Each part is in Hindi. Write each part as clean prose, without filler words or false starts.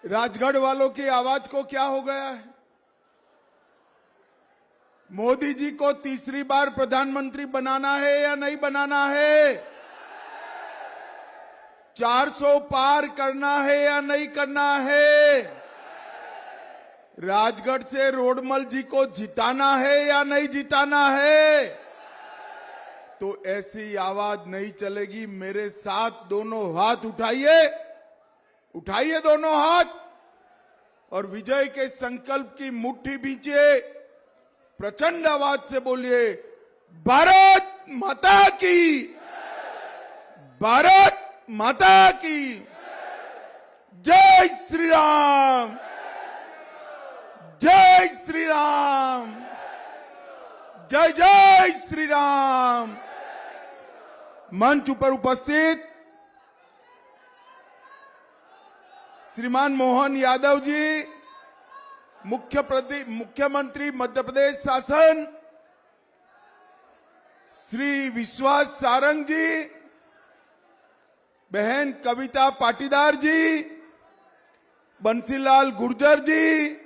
राजगढ़ वालों की आवाज को क्या हो गया है? मोदी जी को तीसरी बार प्रधानमंत्री बनाना है या नहीं बनाना है? 400 पार करना है या नहीं करना है? राजगढ़ से रोडमल जी को जिताना है या नहीं जिताना है? तो ऐसी आवाज नहीं चलेगी। मेरे साथ दोनों हाथ उठाइए, उठाइए दोनों हाथ और विजय के संकल्प की मुट्ठी बींचिए। प्रचंड आवाज से बोलिए, भारत माता की, भारत माता की जय श्री राम, जय श्री राम, जय जय श्री राम। मंच पर उपस्थित श्रीमान मोहन यादव जी, मुख्यमंत्री मध्य प्रदेश शासन, श्री विश्वास सारंग जी, बहन कविता पाटीदार जी, बंसीलाल गुर्जर जी,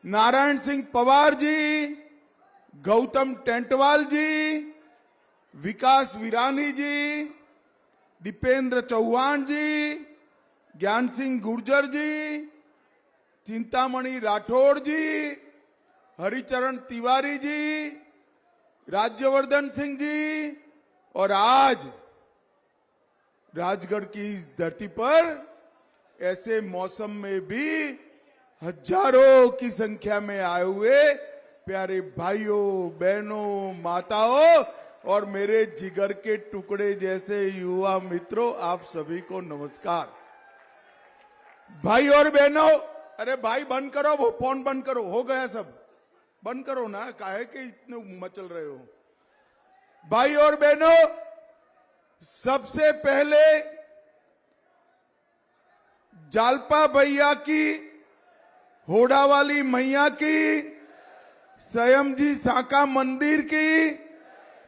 नारायण सिंह पवार जी, गौतम टेंटवाल जी, विकास विरानी जी, दीपेंद्र चौहान जी, ज्ञान सिंह गुर्जर जी, चिंतामणि राठौड़ जी, हरिचरण तिवारी जी, राज्यवर्धन सिंह जी, और आज राजगढ़ की इस धरती पर ऐसे मौसम में भी हजारों की संख्या में आए हुए प्यारे भाइयों, बहनों, माताओं और मेरे जिगर के टुकड़े जैसे युवा मित्रों, आप सभी को नमस्कार। भाई और बहनों, अरे भाई बंद करो, वो फोन बंद करो, हो गया सब, बंद करो ना, काहे के इतने मचल रहे हो। भाई और बहनों, सबसे पहले जालपा भैया की, होड़ा वाली मैया की, स्वयं जी साका मंदिर की,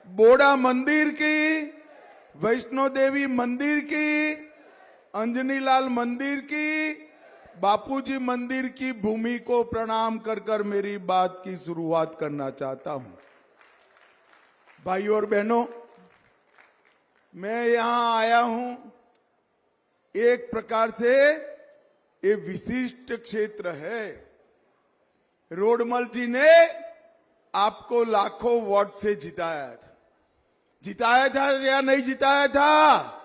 बोड़ा मंदिर की, वैष्णो देवी मंदिर की, अंजनी लाल मंदिर की, बापूजी मंदिर की भूमि को प्रणाम कर कर मेरी बात की शुरुआत करना चाहता हूं। भाई और बहनों, मैं यहां आया हूं, एक प्रकार से ये विशिष्ट क्षेत्र है। रोडमल जी ने आपको लाखों वोट से जिताया था, जिताया था या नहीं जिताया था?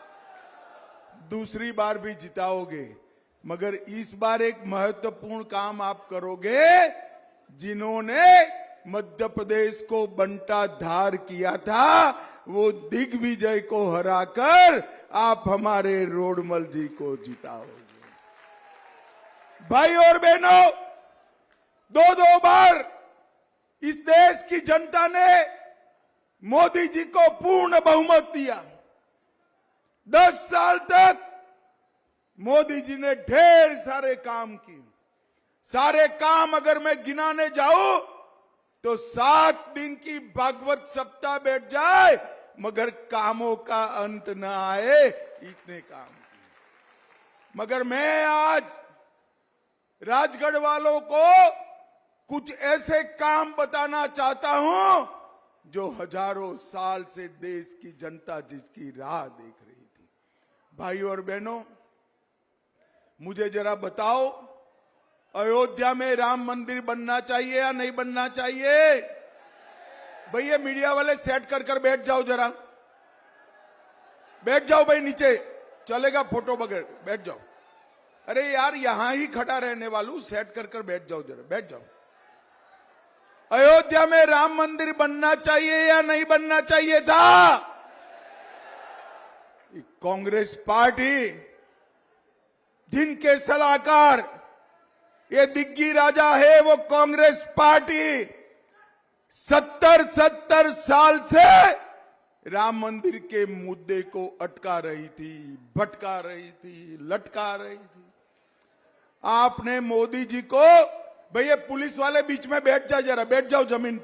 दूसरी बार भी जिताओगे, मगर इस बार एक महत्वपूर्ण काम आप करोगे। जिन्होंने मध्य प्रदेश को बंटा धार किया था, वो दिग्विजय को हराकर आप हमारे रोडमल जी को जिताओगे। भाई और बहनों, दो बार इस देश की जनता ने मोदी जी को पूर्ण बहुमत दिया। 10 साल तक मोदी जी ने ढेर सारे काम किए। सारे काम अगर मैं गिनाने जाऊं तो 7 दिन की भागवत सप्ताह बैठ जाए, मगर कामों का अंत न आए, इतने काम किए। मगर मैं आज राजगढ़ वालों को कुछ ऐसे काम बताना चाहता हूं जो हजारों साल से देश की जनता जिसकी राह देख रही थी। भाई और बहनों, मुझे जरा बताओ, अयोध्या में राम मंदिर बनना चाहिए या नहीं बनना चाहिए? भैया मीडिया वाले सेट कर कर बैठ जाओ, जरा बैठ जाओ भाई, नीचे चलेगा फोटो बगैर, बैठ जाओ। अरे यार, यहां ही खड़ा रहने वालों, सेट कर कर बैठ जाओ, जरा बैठ जाओ। अयोध्या में राम मंदिर बनना चाहिए या नहीं बनना चाहिए था? कांग्रेस पार्टी, जिनके सलाहकार ये दिग्गी राजा है, वो कांग्रेस पार्टी 70 साल से राम मंदिर के मुद्दे को अटका रही थी, भटका रही थी, लटका रही थी। आपने मोदी जी को, भैया पुलिस वाले बीच में बैठ जाओ, जरा बैठ जाओ, जमीन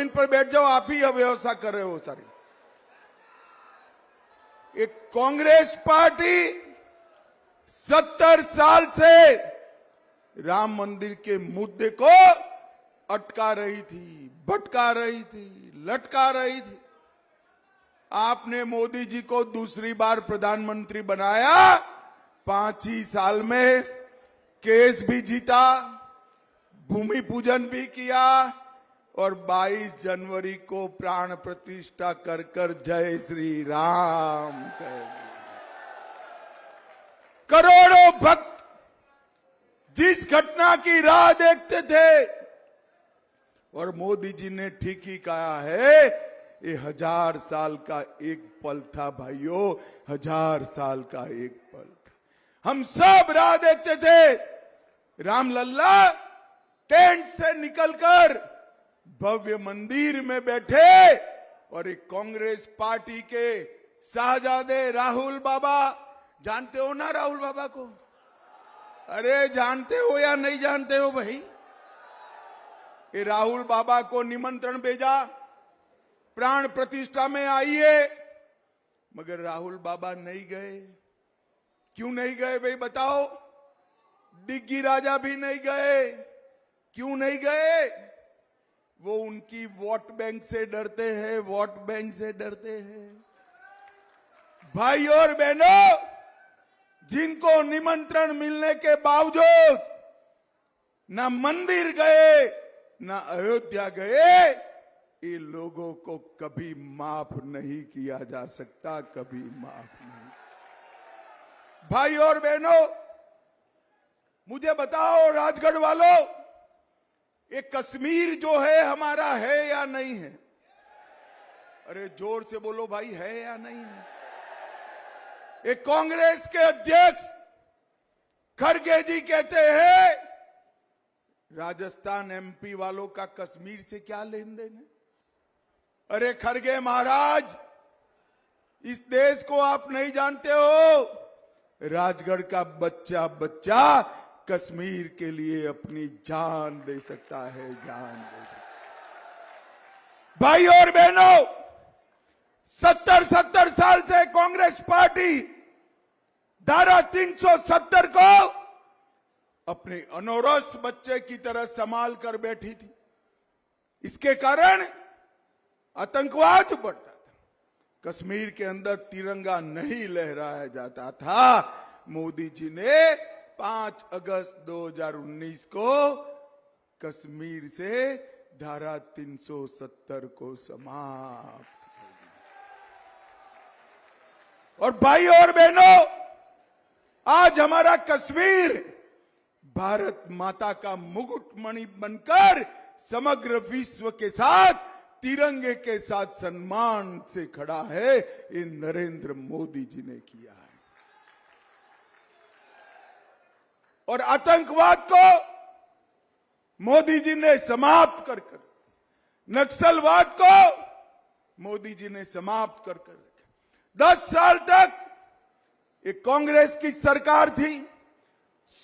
पर बैठ जाओ, आप ही व्यवस्था कर रहे हो सारी। एक कांग्रेस पार्टी 70 साल से राम मंदिर के मुद्दे को अटका रही थी, भटका रही थी, लटका रही थी। आपने मोदी जी को दूसरी बार प्रधानमंत्री बनाया, 5 ही साल में केस भी जीता, भूमि पूजन भी किया और 22 जनवरी को प्राण प्रतिष्ठा कर कर जय श्री राम कहेंगे। करोड़ों भक्त जिस घटना की राह देखते थे, और मोदी जी ने ठीक ही कहा है, ये 1000 साल का एक पल था भाइयों, 1000 साल का एक पल था। हम सब राह देखते थे, रामलल्ला टेंट से निकलकर भव्य मंदिर में बैठे और एक कांग्रेस पार्टी के शाहजादे राहुल बाबा, जानते हो ना राहुल बाबा को? अरे जानते हो या नहीं जानते हो भाई? ये राहुल बाबा को निमंत्रण भेजा, प्राण प्रतिष्ठा में आइए, मगर राहुल बाबा नहीं गए। क्यों नहीं गए भाई बताओ? डिग्गी राजा भी नहीं गए। क्यों नहीं गए? वो उनकी वोट बैंक से डरते हैं, वोट बैंक से डरते हैं। भाई और बहनों, जिनको निमंत्रण मिलने के बावजूद ना मंदिर गए ना अयोध्या गए, ये लोगों को कभी माफ नहीं किया जा सकता, कभी माफ नहीं। भाई और बहनों, मुझे बताओ राजगढ़ वालों, ये कश्मीर जो है हमारा है या नहीं है? अरे जोर से बोलो भाई, है या नहीं है? ये कांग्रेस के अध्यक्ष खड़गे जी कहते हैं राजस्थान एमपी वालों का कश्मीर से क्या लेन देन है? अरे खड़गे महाराज, इस देश को आप नहीं जानते हो। राजगढ़ का बच्चा बच्चा कश्मीर के लिए अपनी जान दे सकता है, जान दे सकता है। भाई और बहनों, 70 साल से कांग्रेस पार्टी धारा 370 को अपने अनौरस बच्चे की तरह संभाल कर बैठी थी। इसके कारण आतंकवाद बढ़ता था, कश्मीर के अंदर तिरंगा नहीं लहराया जाता था। मोदी जी ने 5 अगस्त 2019 को कश्मीर से धारा 370 को समाप्त कर दिया। और भाई और बहनों, आज हमारा कश्मीर भारत माता का मुकुटमणि बनकर समग्र विश्व के साथ तिरंगे के साथ सम्मान से खड़ा है। ये नरेंद्र मोदी जी ने किया है। और आतंकवाद को मोदी जी ने समाप्त कर कर, नक्सलवाद को मोदी जी ने समाप्त कर कर, 10 साल तक ये कांग्रेस की सरकार थी,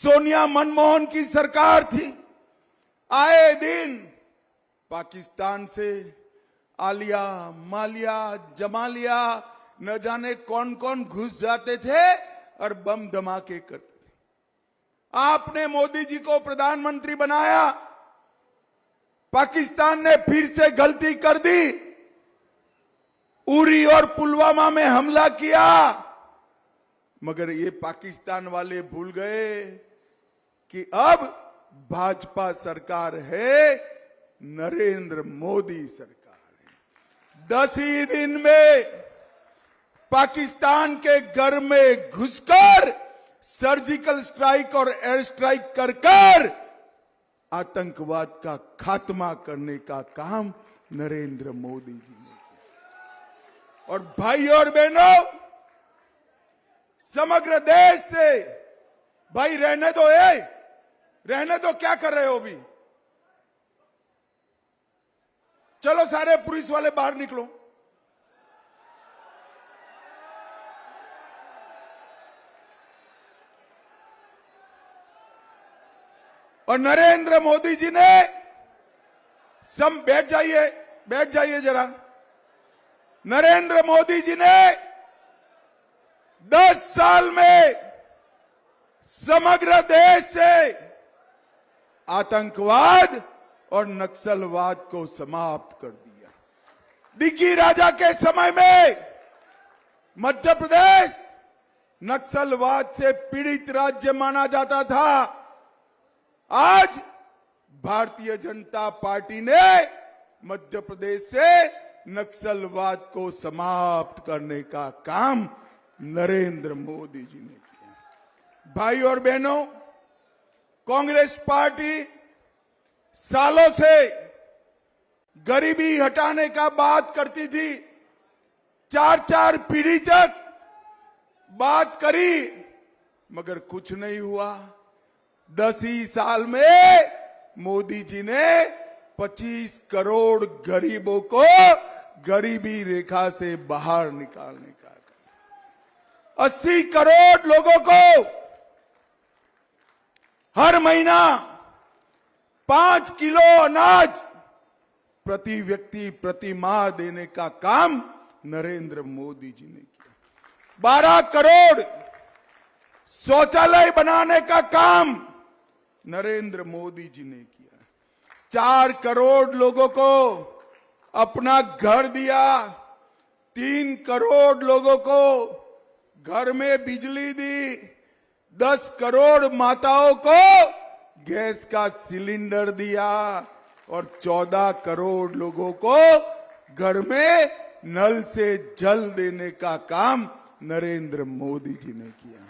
सोनिया मनमोहन की सरकार थी। आए दिन पाकिस्तान से आलिया, मालिया, जमालिया, न जाने कौन कौन घुस जाते थे और बम धमाके करते थे। आपने मोदी जी को प्रधानमंत्री बनाया, पाकिस्तान ने फिर से गलती कर दी, उरी और पुलवामा में हमला किया, मगर ये पाकिस्तान वाले भूल गए कि अब भाजपा सरकार है, नरेंद्र मोदी सरकार है। 10 ही दिन में पाकिस्तान के घर में घुसकर सर्जिकल स्ट्राइक और एयर स्ट्राइक कर कर आतंकवाद का खात्मा करने का काम नरेंद्र मोदी जी ने किया। और भाई और बहनों, समग्र देश से भाई रहने दो, रहने दो, क्या कर रहे हो अभी? चलो सारे पुलिस वाले बाहर निकलो। और नरेंद्र मोदी जी ने सब बैठ जाइए जरा। नरेंद्र मोदी जी ने 10 साल में समग्र देश से आतंकवाद और नक्सलवाद को समाप्त कर दिया। दिग्गी राजा के समय में मध्य प्रदेश नक्सलवाद से पीड़ित राज्य माना जाता था। आज भारतीय जनता पार्टी ने मध्य प्रदेश से नक्सलवाद को समाप्त करने का काम नरेंद्र मोदी जी ने किया। भाई और बहनों, कांग्रेस पार्टी सालों से गरीबी हटाने का बात करती थी। 4 पीढ़ी तक बात करी मगर कुछ नहीं हुआ। 10 ही साल में मोदी जी ने 25 करोड़ गरीबों को गरीबी रेखा से बाहर निकालने का काम, 80 करोड़ लोगों को हर महीना 5 किलो अनाज प्रति व्यक्ति प्रति माह देने का काम नरेंद्र मोदी जी ने किया। 12 करोड़ शौचालय बनाने का काम नरेंद्र मोदी जी ने किया। 4 करोड़ लोगों को अपना घर दिया। 3 करोड़ लोगों को घर में बिजली दी। 10 करोड़ माताओं को गैस का सिलेंडर दिया और 14 करोड़ लोगों को घर में नल से जल देने का काम नरेंद्र मोदी जी ने किया।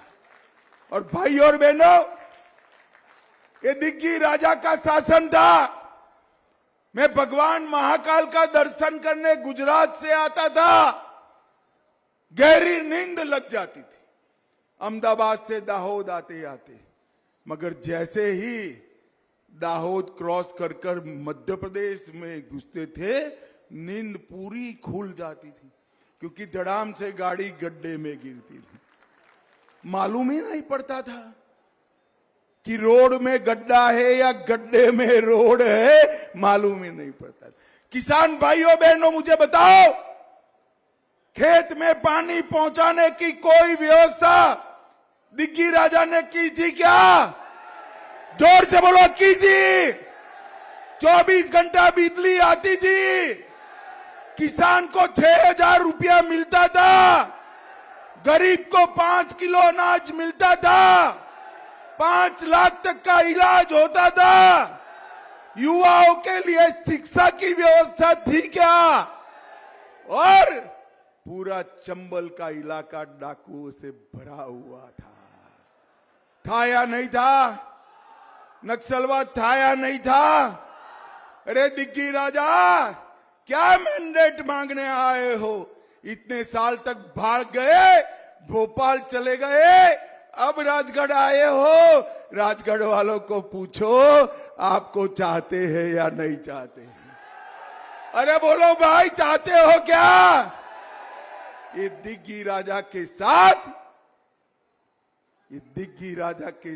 और भाई और बहनों, ये दिग्गी राजा का शासन था। मैं भगवान महाकाल का दर्शन करने गुजरात से आता था, गहरी नींद लग जाती थी। अहमदाबाद से दाहोद आते आते, मगर जैसे ही दाहोद क्रॉस कर कर मध्य प्रदेश में घुसते थे, नींद पूरी खुल जाती थी, क्योंकि धड़ाम से गाड़ी गड्ढे में गिरती थी। मालूम ही नहीं पड़ता था कि रोड में गड्ढा है या गड्ढे में रोड है, मालूम ही नहीं पड़ता। किसान भाइयों बहनों, मुझे बताओ, खेत में पानी पहुंचाने की कोई व्यवस्था दिग्गी राजा ने की थी क्या? जोर से बोलो, की थी। 24 घंटा बिजली आती थी, किसान को 6,000 रुपया मिलता था, गरीब को 5 किलो अनाज मिलता था, 5 लाख तक का इलाज होता था, युवाओं के लिए शिक्षा की व्यवस्था थी क्या? और पूरा चंबल का इलाका डाकुओं से भरा हुआ था या नहीं था? नक्सलवाद था या नहीं था? अरे दिग्गी राजा, क्या मैंडेट मांगने आए हो? इतने साल तक भाग गए, भोपाल चले गए, अब राजगढ़ आए हो। राजगढ़ वालों को पूछो, आपको चाहते हैं या नहीं चाहते हैं? अरे बोलो भाई, चाहते हो क्या? ये दिग्गी राजा के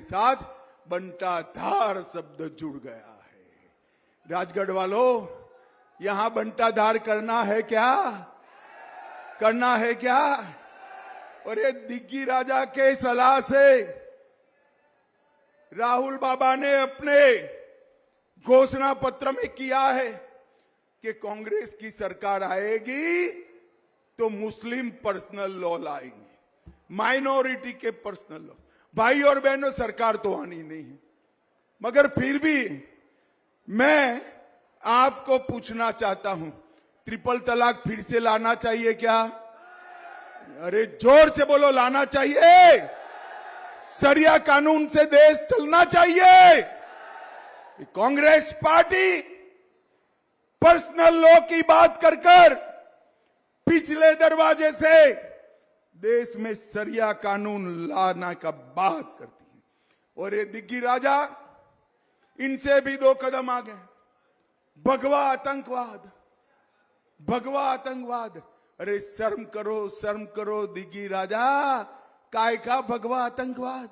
साथ बंटाधार शब्द जुड़ गया है। राजगढ़ वालों, यहां बंटाधार करना है क्या? करना है क्या? और ये दिग्गी राजा के सलाह से राहुल बाबा ने अपने घोषणा पत्र में किया है कि कांग्रेस की सरकार आएगी तो मुस्लिम पर्सनल लॉ लाएंगे, माइनॉरिटी के पर्सनल लॉ। भाई और बहनों, सरकार तो आनी नहीं है, मगर फिर भी मैं आपको पूछना चाहता हूं, ट्रिपल तलाक फिर से लाना चाहिए क्या? अरे जोर से बोलो, लाना चाहिए। शरिया कानून से देश चलना चाहिए। कांग्रेस पार्टी पर्सनल लॉ की बात कर पिछले दरवाजे से देश में शरिया कानून लाना का बात करती है। और ये दिग्गी राजा इनसे भी 2 कदम आगे। भगवा आतंकवाद। अरे शर्म करो दिग्गी राजा, काय का भगवा आतंकवाद?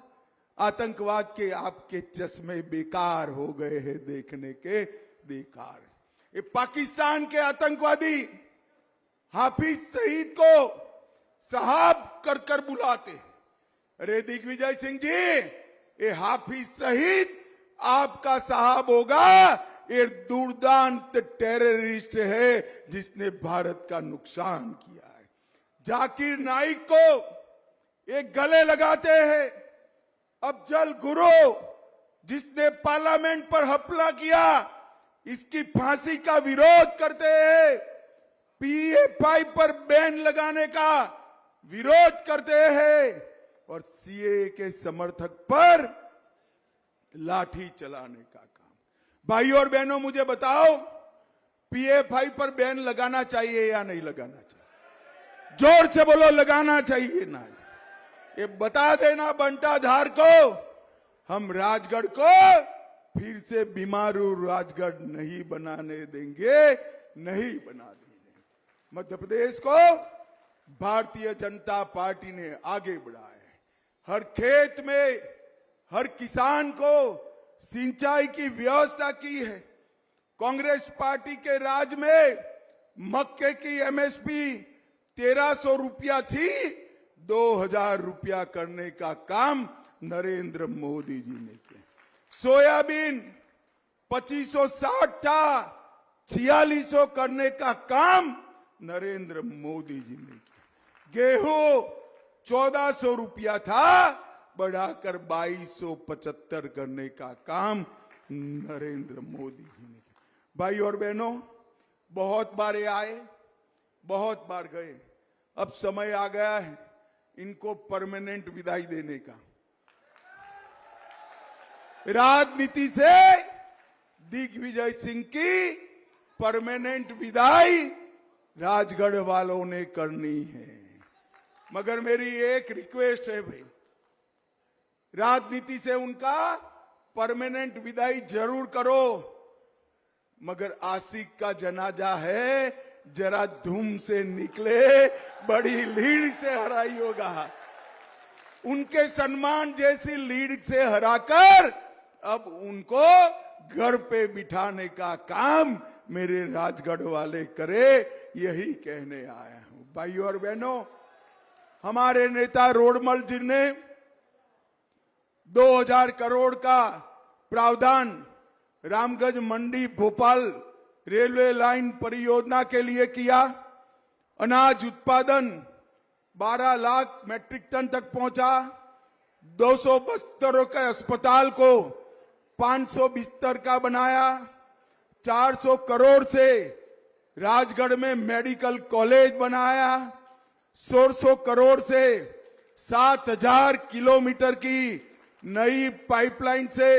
आतंकवाद के आपके चश्मे बेकार हो गए हैं देखने के, बेकार। ये पाकिस्तान के आतंकवादी हाफिज सईद को साहब कर बुलाते। अरे दिग्विजय सिंह जी, ये हाफिज सहीद आपका साहब होगा। ये दुर्दांत टेररिस्ट है जिसने भारत का नुकसान किया है। जाकिर नाइक को एक गले लगाते हैं। अफजल गुरु जिसने पार्लियामेंट पर हमला किया, इसकी फांसी का विरोध करते हैं। पीएफआई पर बैन लगाने का विरोध करते हैं और सीए के समर्थक पर लाठी चलाने का काम। भाइयों और बहनों, मुझे बताओ, पीएफआई पर बैन लगाना चाहिए या नहीं लगाना चाहिए? जोर से बोलो, लगाना चाहिए ना? ये बता देना बंटाधार को, हम राजगढ़ को फिर से बीमारू राजगढ़ नहीं बनाने देंगे, नहीं बना देंगे। मध्य प्रदेश को भारतीय जनता पार्टी ने आगे बढ़ाया है। हर खेत में हर किसान को सिंचाई की व्यवस्था की है। कांग्रेस पार्टी के राज में मक्के की एमएसपी 1300 रुपया थी, 2000 रुपया करने का काम नरेंद्र मोदी जी ने किया। सोयाबीन 2560 था, 4600 करने का काम नरेंद्र मोदी जी ने किया। गेहूं 1400 रुपया था, बढ़ाकर 2275 करने का काम नरेंद्र मोदी जी ने किया। भाई और बहनों, बहुत बार ये आए, बहुत बार गए, अब समय आ गया है इनको परमानेंट विदाई देने का। राजनीति से दिग्विजय सिंह की परमानेंट विदाई राजगढ़ वालों ने करनी है। मगर मेरी एक रिक्वेस्ट है भाई, राजनीति से उनका परमानेंट विदाई जरूर करो, मगर आशिक का जनाजा है, जरा धूम से निकले, बड़ी लीड से हराई होगा। उनके सम्मान जैसी लीड से हराकर अब उनको घर पे बिठाने का काम मेरे राजगढ़ वाले करे, यही कहने आया हूं। भाइयों और बहनों, हमारे नेता रोडमल जी ने 2000 करोड़ का प्रावधान रामगंज मंडी भोपाल रेलवे लाइन परियोजना के लिए किया। अनाज उत्पादन 12 लाख मेट्रिक टन तक पहुंचा। 200 बिस्तरों के अस्पताल को 500 बिस्तर का बनाया। 400 करोड़ से राजगढ़ में मेडिकल कॉलेज बनाया। 100 करोड़ से 7000 किलोमीटर की नई पाइपलाइन से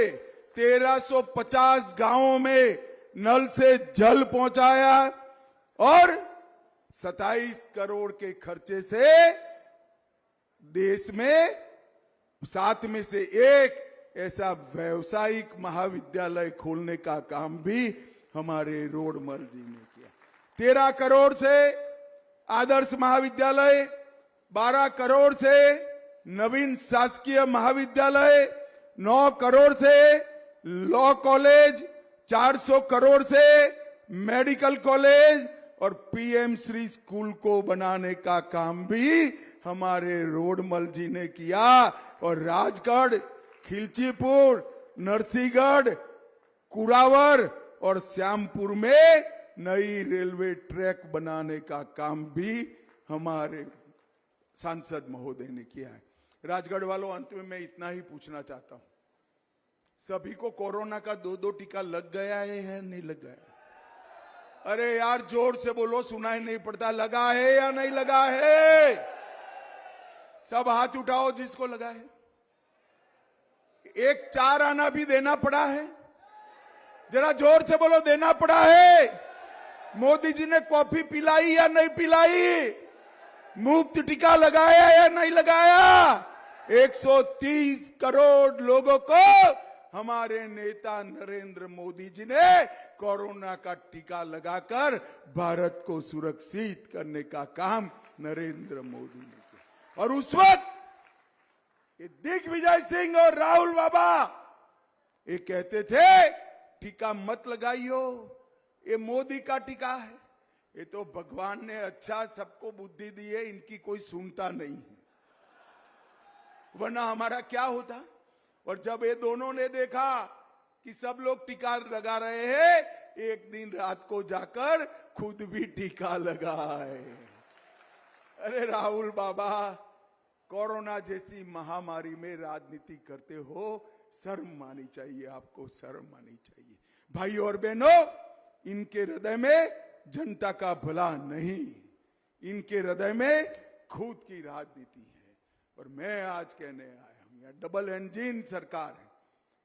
1350 गांवों में नल से जल पहुंचाया और 27 करोड़ के खर्चे से देश में 7 में से एक ऐसा व्यावसायिक महाविद्यालय खोलने का काम भी हमारे रोडमल जी ने किया। 13 करोड़ से आदर्श महाविद्यालय, 12 करोड़ से नवीन शासकीय महाविद्यालय, 9 करोड़ से लॉ कॉलेज, 400 करोड़ से मेडिकल कॉलेज और पीएम श्री स्कूल को बनाने का काम भी हमारे रोडमल जी ने किया। और राजगढ़, खिलचीपुर, नरसिंहगढ़, कुरावर और श्यामपुर में नई रेलवे ट्रैक बनाने का काम भी हमारे सांसद महोदय ने किया है। राजगढ़ वालों, अंत में मैं इतना ही पूछना चाहता हूं, सभी को कोरोना का 2-2 टीका लग गया है नहीं लग गया? अरे यार जोर से बोलो, सुनाई नहीं पड़ता। लगा है या नहीं लगा है? सब हाथ उठाओ जिसको लगा है। एक 4 आना भी देना पड़ा है? जरा जोर से बोलो, देना पड़ा है? मोदी जी ने कॉफी पिलाई या नहीं पिलाई? मुफ्त टीका लगाया या नहीं लगाया? 130 करोड़ लोगों को हमारे नेता नरेंद्र मोदी जी ने कोरोना का टीका लगाकर भारत को सुरक्षित करने का काम नरेंद्र मोदी ने किया। और उस वक्त ये दिग्विजय सिंह और राहुल बाबा ये कहते थे टीका मत लगाइयो, ये मोदी का टीका है। ये तो भगवान ने अच्छा सबको बुद्धि दी है, इनकी कोई सुनता नहीं है, वरना हमारा क्या होता? और जब ये दोनों ने देखा कि सब लोग टीका लगा रहे हैं, एक दिन रात को जाकर खुद भी टीका लगाए। अरे राहुल बाबा, कोरोना जैसी महामारी में राजनीति करते हो, शर्म आनी चाहिए आपको, शर्म आनी चाहिए। भाई और बहनों, इनके हृदय में जनता का भला नहीं, इनके हृदय में खुद की राजनीति है। और मैं आज कहने आया हूं, यह डबल इंजन सरकार है।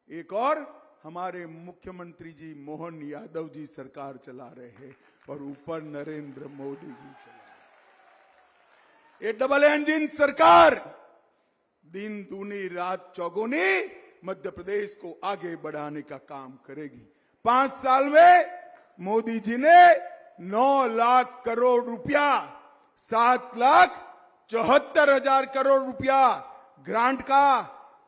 एक और हमारे मुख्यमंत्री जी मोहन यादव जी सरकार चला रहे हैं और ऊपर नरेंद्र मोदी जी चला रहे। ये डबल इंजन सरकार दिन दूनी रात चौगुनी मध्य प्रदेश को आगे बढ़ाने का काम करेगी। 5 साल में मोदी जी ने 9 लाख करोड़ रुपया, 7,74,000 करोड़ रुपया ग्रांट का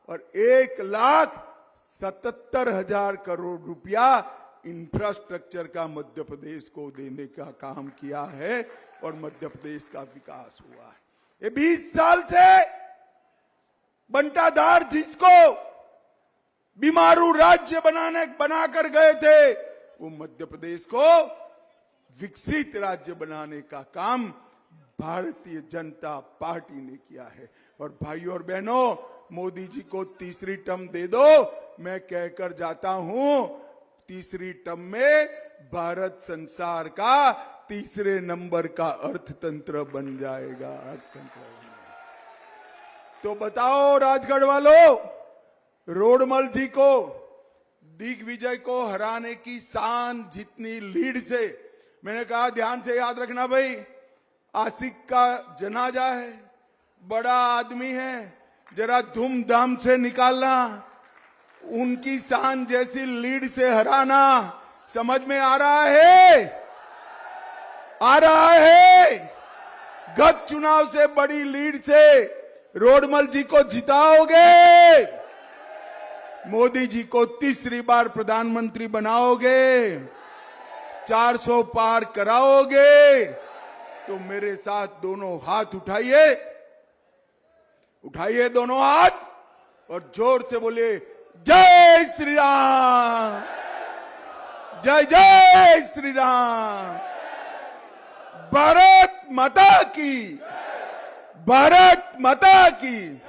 और 1,77,000 करोड़ रुपया इंफ्रास्ट्रक्चर का मध्य प्रदेश को देने का काम किया है और मध्य प्रदेश का विकास हुआ है। ये 20 साल से बंटाधार जिसको बीमारू राज्य बनाकर गए थे, वो मध्य प्रदेश को विकसित राज्य बनाने का काम भारतीय जनता पार्टी ने किया है। और भाई और बहनों, मोदी जी को तीसरी टर्म दे दो, मैं कहकर जाता हूं, तीसरी टर्म में भारत संसार का तीसरे नंबर का अर्थतंत्र बन जाएगा, अर्थतंत्र बन जाएगा। तो बताओ राजगढ़ वालों, रोडमल जी को, दिग्विजय को हराने की शान जितनी लीड से, मैंने कहा ध्यान से याद रखना भाई, आशिक का जनाजा है, बड़ा आदमी है, जरा धूमधाम से निकालना, उनकी शान जैसी लीड से हराना। समझ में आ रहा है? आ रहा है? गत चुनाव से बड़ी लीड से रोडमल जी को जिताओगे, मोदी जी को तीसरी बार प्रधानमंत्री बनाओगे, 400 पार कराओगे, तो मेरे साथ दोनों हाथ उठाइए, उठाइए दोनों हाथ और जोर से बोलिए जय श्री राम, जय जय श्री राम, भारत माता की, भारत माता की,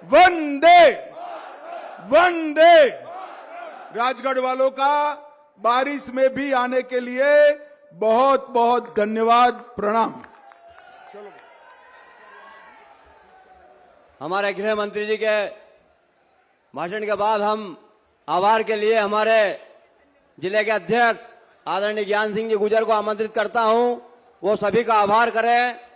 वंदे वंदे। राजगढ़ वालों का बारिश में भी आने के लिए बहुत बहुत धन्यवाद, प्रणाम। हमारे गृह मंत्री जी के भाषण के बाद हम आभार के लिए हमारे जिले के अध्यक्ष आदरणीय ज्ञान सिंह जी गुजर को आमंत्रित करता हूं, वो सभी का आभार करें।